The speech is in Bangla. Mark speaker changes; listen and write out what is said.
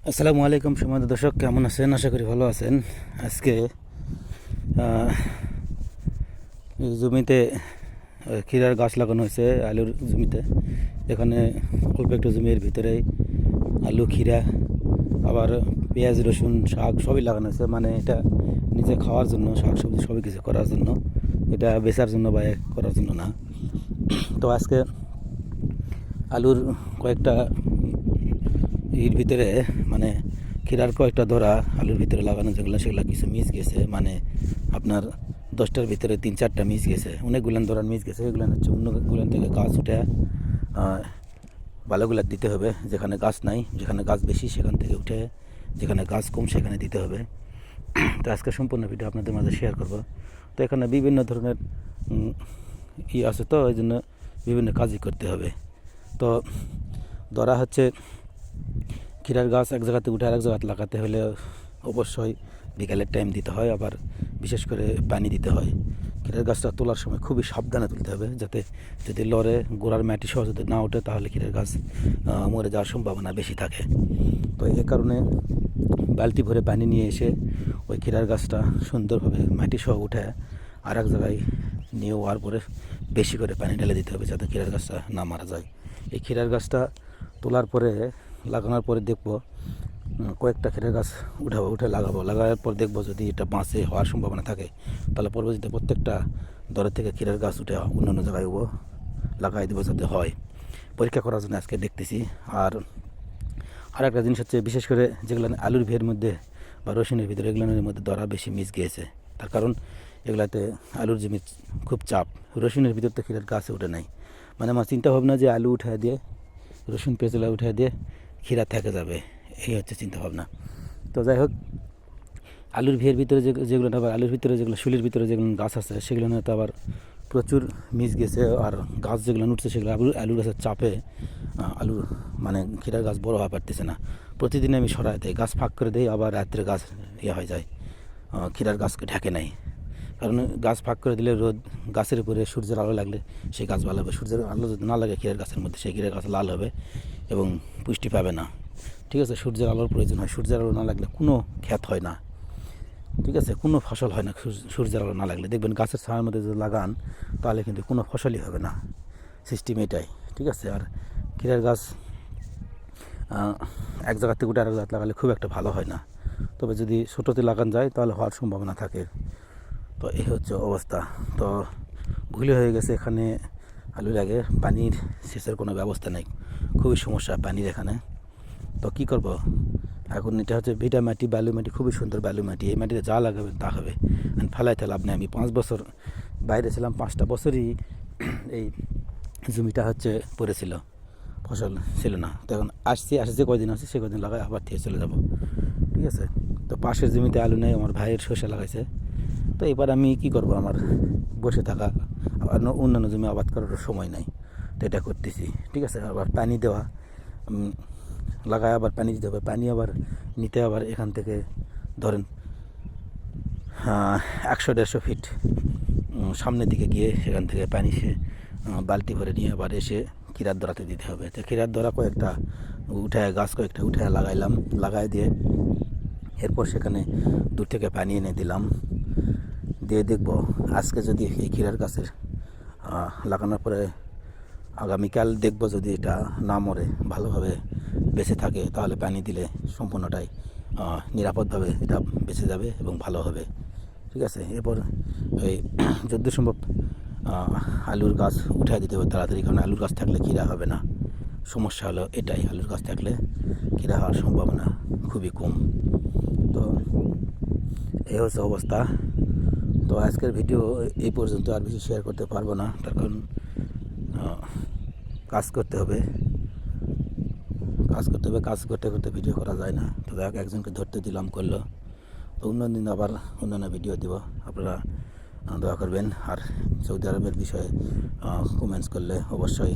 Speaker 1: আসসালামু আলাইকুম সম্মানিত দর্শক, কেমন আছেন? আশা করি ভালো আছেন। আজকে এই জমিতে ক্ষীরার গাছ লাগানো হয়েছে, আলুর জমিতে। এখানে অল্প একটু জমির ভিতরেই আলু, ক্ষীরা, আবার পেঁয়াজ, রসুন, শাক সবই লাগানো হয়েছে। মানে এটা নিজে খাওয়ার জন্য, শাক সবজি সবই কিছু করার জন্য, এটা বেচার জন্য বা করার জন্য না। তো আজকে আলুর কয়েকটা এর ভিতরে, মানে ক্ষীরার কয়েকটা ধরা আলুর ভিতরে লাগানো যেগুলো, সেগুলো কিছু মিস গেছে। মানে আপনার 10টার ভিতরে 3-4টা মিস গেছে। অনেকগুলান ধরার মিস গেছে। এগুলো হচ্ছে অন্যগুলান থেকে গাছ উঠে ভালোগুলা দিতে হবে। যেখানে গাছ নাই, যেখানে গাছ বেশি সেখান থেকে উঠে, যেখানে গাছ কম সেখানে দিতে হবে। তো আজকে সম্পূর্ণ ভিডিও আপনাদের মাঝে শেয়ার করব। তো এখানে বিভিন্ন ধরনের আছে, তো ওই জন্য বিভিন্ন কাজই করতে হবে। তো ধরা হচ্ছে ক্ষীরার গাছ এক জায়গাতে উঠে আরেক জায়গাতে লাগাতে হলে অবশ্যই বিকালের টাইম দিতে হয়, আবার বিশেষ করে পানি দিতে হয়। ক্ষীরার গাছটা তোলার সময় খুবই সাবধানে তুলতে হবে, যাতে যদি লড়ে গোড়ার মাটি সহ যদি না ওঠে তাহলে ক্ষীরার গাছ মরে যাওয়ার সম্ভাবনা বেশি থাকে। তো এই কারণে বালতি ভরে পানি নিয়ে এসে ওই ক্ষীরার গাছটা সুন্দরভাবে মাটি সহ উঠে আর এক জায়গায় নিয়ে ওয়ার পরে বেশি করে পানি ঢেলে দিতে হবে, যাতে ক্ষীরার গাছটা না মারা যায়। এই ক্ষীরার গাছটা তোলার পরে, লাগানোর পরে দেখবো কয়েকটা ক্ষীরার গাছ উঠে লাগানোর পর দেখবো যদি এটা বাঁচে হওয়ার সম্ভাবনা থাকে, তাহলে পরবর্তীতে প্রত্যেকটা দরের থেকে ক্ষীরার গাছ উঠে অন্যান্য জায়গায় লাগাই দেবো, যাতে হয়। পরীক্ষা করার জন্য আজকে দেখতেছি। আর একটা জিনিস হচ্ছে, বিশেষ করে যেগুলো আলুর ভিয়ের মধ্যে বা রসুনের ভিতরে, এগুলোর মধ্যে দরা বেশি মিস গিয়েছে। তার কারণ এগুলাতে আলুর জমি খুব চাপ। রসুনের ভিতর তো ক্ষীরার গাছে উঠে নাই। মানে আমার চিন্তা ভাবনা যে আলু উঠে দিয়ে, রসুন পেঁচলা উঠে দিয়ে ক্ষীরা থেকে যাবে, এই হচ্ছে চিন্তা ভাবনা। তো যাই হোক, আলুর ভিয়ের ভিতরে যেগুলো আবার আলুর ভিতরে যেগুলো শুলির ভিতরে যেগুলো গাছ আছে, সেগুলো তো আবার প্রচুর মিস গেছে। আর গাছ যেগুলো উঠছে সেগুলো আলুর গাছের চাপে আলুর, মানে ক্ষীরার গাছ বড় হওয়া পারতেছে না। প্রতিদিন আমি সরাই দিই, গাছ ফাঁক করে দিই, আবার রাত্রে গাছ হয়ে যায়, ক্ষীরার গাছকে ঢেকে নেয়। কারণ গাছ ফাঁক করে দিলে রোদ, গাছের উপরে সূর্যের আলো লাগলে সেই গাছ ভালো হবে। সূর্যের আলো যদি না লাগে ক্ষীরার গাছের মধ্যে, সেই ক্ষীরার গাছ লাল হবে এবং পুষ্টি পাবে না। ঠিক আছে, সূর্যের আলোর প্রয়োজন হয়। সূর্যের আলো না লাগলে কোনো ক্ষেত হয় না। ঠিক আছে, কোনো ফসল হয় না সূর্যের আলো না লাগলে। দেখবেন গাছের ছায়ার মধ্যে যদি লাগান, তাহলে কিন্তু কোনো ফসলই হবে না। সিস্টেম এটাই। ঠিক আছে। আর ক্ষীরার গাছ এক জায়গা থেকে উঠে আরেক জায়গাতে লাগালে খুব একটা ভালো হয় না। তবে যদি ছোটোতে লাগান যায় তাহলে হওয়ার সম্ভাবনা থাকে। তো এই হচ্ছে অবস্থা। তো ভুল হয়ে গেছে, এখানে আলু লাগে, পানির সেচের কোনো ব্যবস্থা নেই, খুবই সমস্যা পানির এখানে। তো কী করব এখন? এটা হচ্ছে ভিটা মাটি, বালু মাটি, খুবই সুন্দর বালু মাটি। এই মাটিতে যা লাগাবে তা হবে। ফেলাইতে লাভ নেই। আমি 5 বছর বাইরে ছিলাম, 5টা বছরই এই জমিটা হচ্ছে পড়েছিল, ফসল ছিল না। তো এখন আসছি কয়দিন আছে, সে কয়দিন লাগাই আবার থেকে চলে যাব। ঠিক আছে। তো পাশের জমিতে আলু নেই, আমার ভাইয়ের শসা লাগাইছে। তো এবার আমি কি করব? আমার বসে থাকা, আবার অন্যান্য জমি আবাদ করার সময় নাই। তো এটা করতেছি। ঠিক আছে। আবার পানি দেওয়া, লাগায় আবার পানি দিতে হবে। পানি আবার নিতে, আবার এখান থেকে ধরেন 100-150 ফিট সামনের দিকে গিয়ে সেখান থেকে পানি সে বালতি ভরে নিয়ে আবার এসে ক্ষীরার দরাতে দিতে হবে। তো ক্ষীরার দরা কয়েকটা উঠায়, গাছ কয়েকটা উঠায় লাগাইলাম। লাগাই দিয়ে এরপর সেখানে দূর থেকে পানি এনে দিলাম। দিয়ে দেখব আজকে যদি এই ক্ষীরার গাছের লাগানোর পরে আগামীকাল দেখব যদি এটা না মরে, ভালোভাবে বেঁচে থাকে, তাহলে পানি দিলে সম্পূর্ণটাই নিরাপদভাবে এটা বেঁচে যাবে এবং ভালো হবে। ঠিক আছে। এরপর এই যত সম্ভব আলুর গাছ উঠে দিতে হবে তাড়াতাড়ি, কারণ আলুর গাছ থাকলে ক্ষীরা হবে না। সমস্যা হলো এটাই, আলুর গাছ থাকলে ক্ষীরা হওয়ার সম্ভাবনা খুবই কম। তো এই হচ্ছে অবস্থা। তো আজকের ভিডিও এই পর্যন্ত, আর বেশি শেয়ার করতে পারবো না, তার কারণ কাজ করতে হবে। কাজ করতে করতে ভিডিও করা যায় না। তো দেখ, একজনকে ধরতে দিলাম, করলো। তো অন্য দিন আবার অন্যান্য ভিডিও দিব। আপনারা দোয়া করবেন। আর সৌদি আরবের বিষয়ে কমেন্টস করলে অবশ্যই